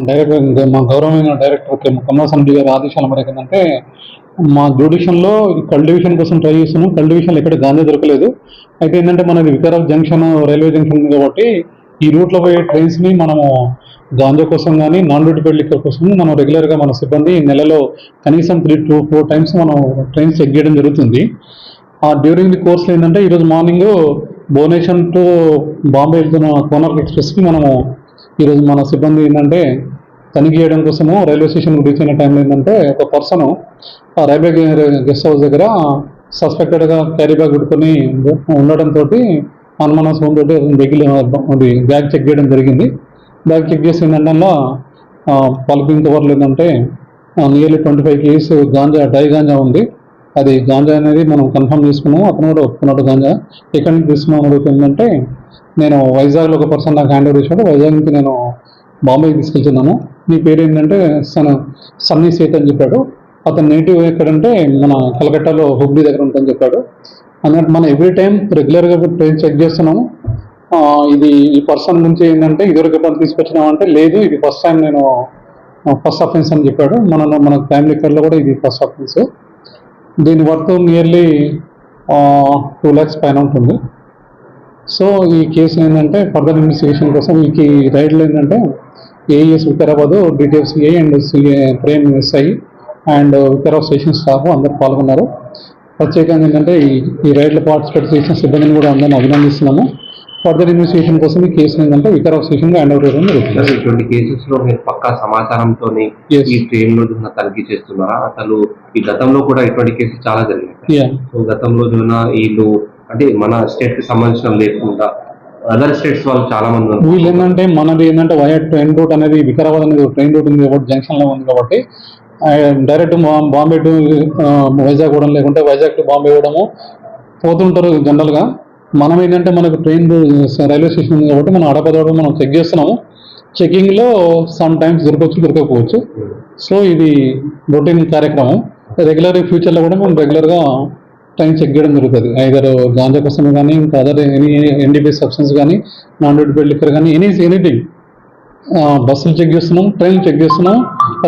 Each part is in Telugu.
డైరెక్టర్ మా గౌరవమైన డైరెక్టర్ కమలాసన్ రెడ్డి గారి ఆదేశాల మేరకు ఏంటంటే మా జ్యుడిషియల్లో కల్ డివిజన్ కోసం ట్రై చేస్తున్నాం. కల్ డివిజన్లో ఎక్కడ గాంజా దొరకలేదు. అయితే ఏంటంటే మనది వికారాబాద్ జంక్షన్ రైల్వే జంక్షన్ ఉంది కాబట్టి ఈ రూట్లో పోయే ట్రైన్స్ని మనము గాంజా కోసం కానీ నాన్ డ్యూటీ లిక్కర్ కోసం మనం రెగ్యులర్గా మన సిబ్బంది నెలలో కనీసం 3 to 4 times మనం ట్రైన్స్ చెక్ చేయడం జరుగుతుంది. డ్యూరింగ్ ది కోర్స్లో ఏంటంటే ఈరోజు మార్నింగ్ భువనేశ్వర్ టు బాంబే వెళ్తున్న కోనార్క్ ఎక్స్ప్రెస్కి మనము ఈరోజు మన సిబ్బంది ఏంటంటే తనిఖీ చేయడం కోసము రైల్వే స్టేషన్కి రీచ్ అయిన టైంలో ఏంటంటే ఒక పర్సన్ రైల్వే గెస్ట్ హౌస్ దగ్గర సస్పెక్టెడ్గా క్యారీ బ్యాగ్ పెట్టుకొని ఉండడంతో అనుమానాస్పదం తోటి అది బ్యాగ్ చెక్ చేయడం జరిగింది. బ్యాగ్ చెక్ చేసి ఏంటంటే పాలిథిన్ కవర్లు ఏంటంటే nearly 25 kgs ganja dry ganja ఉంది. అది గాంజా అనేది మనం కన్ఫర్మ్ చేసుకున్నాము. అతను కూడా ఒప్పుకున్నాడు గాంజా. ఎక్కడి నుంచి తీసుకున్నాం అడుగుతుందంటే నేను వైజాగ్లో ఒక పర్సన్ నాకు హ్యాండ్ ఓవర్ చేశాడు. వైజాగ్ నుంచి నేను బాంబేకి తీసుకెళ్తున్నాను. మీ పేరు ఏంటంటే సన్నీ సేత్ అని చెప్పాడు. అతను నేటివ్ ఎక్కడంటే మన కలకట్టాలో హుబ్లీ దగ్గర ఉంటుందని చెప్పాడు. అన్నట్టు మనం ఎవ్రీ టైం రెగ్యులర్గా ట్రైన్ చెక్ చేస్తున్నాము. ఇది ఈ పర్సన్ నుంచి ఏంటంటే ఇదివరకు ఎప్పుడు తీసుకొచ్చినామంటే లేదు, ఇది ఫస్ట్ టైం నేను ఫస్ట్ అఫెన్స్ అని చెప్పాడు. మన టైం లిక్కర్లో కూడా ఇది ఫస్ట్ అఫెన్స్. దీని వర్త్ నియర్లీ 2 lakhs పైన ఉంటుంది. సో ఈ కేసు ఏంటంటే ఫర్దర్ ఇన్వెస్టిగేషన్ కోసం ఈ రైడ్లో ఏంటంటే AES Vikarabad, DTFCI and Prem SI and Vikarabad station staff అందరూ పాల్గొన్నారు. ప్రత్యేకంగా ఏంటంటే ఈ రైడ్లో పార్టిసిపేట్ చేసిన సిబ్బందిని కూడా అందరిని అభినందిస్తున్నాము. ఫర్దర్ ఇన్వెస్టిగేషన్ కోసం ఈ కేసు ఏంటంటే వికారాబాద్ స్టేషన్గా హ్యాండ్ ఓవర్ చేయడం జరుగుతుంది. ఇటువంటి కేసెస్లో మీరు పక్కా సమాచారంతో ఈ ట్రైన్ లో తనిఖీ చేస్తున్నారా? అసలు ఈ గతంలో కూడా ఇటువంటి కేసులు చాలా జరిగాయి. సో గతంలో వీళ్ళు అంటే మన స్టేట్ కి సంబంధించిన లేకుండా అదర్ స్టేట్స్ వాళ్ళు చాలా మంది వీళ్ళు ఏంటంటే మనది ఏంటంటే వయా ట్రైన్ రూట్ అనేది వికారాబాద్ అనేది ట్రైన్ రూట్ ఉంది కాబట్టి జంక్షన్ లో ఉంది కాబట్టి డైరెక్ట్ బాంబే టు వైజాగ్ కూడా లేకుంటే వైజాగ్ టు బాంబే ఇవ్వడము పోతుంటారు జనరల్ గా. మనం ఏంటంటే మనకు ట్రైన్ రైల్వే స్టేషన్ ఉంది కాబట్టి మనం అడపదడప మనం చెక్ చేస్తున్నాము. చెకింగ్ లో సమ్ టైమ్స్ దొరకవచ్చు, దొరకకపోవచ్చు. సో ఇది రొటీన్ కార్యక్రమం. రెగ్యులర్ ఫ్యూచర్లో కూడా మనం రెగ్యులర్గా ట్రైన్ చెక్ చేయడం జరుగుతుంది. ఐదర్ గాంజా కోసం కానీ ఇంకా అదర్ ఎన్డీపీ సబ్స్టెన్స్ కానీ నాన్ డ్యూటీ లిక్కర్ కానీ ఎనీథింగ్. బస్సులు చెక్ చేస్తున్నాం, ట్రైన్ చెక్ చేస్తున్నాం,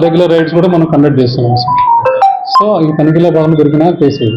రెగ్యులర్ రైడ్స్ కూడా మనం కండక్ట్ చేస్తున్నాం. సో ఈ తనిఖీలో భాగంగా దొరికిన కేసు.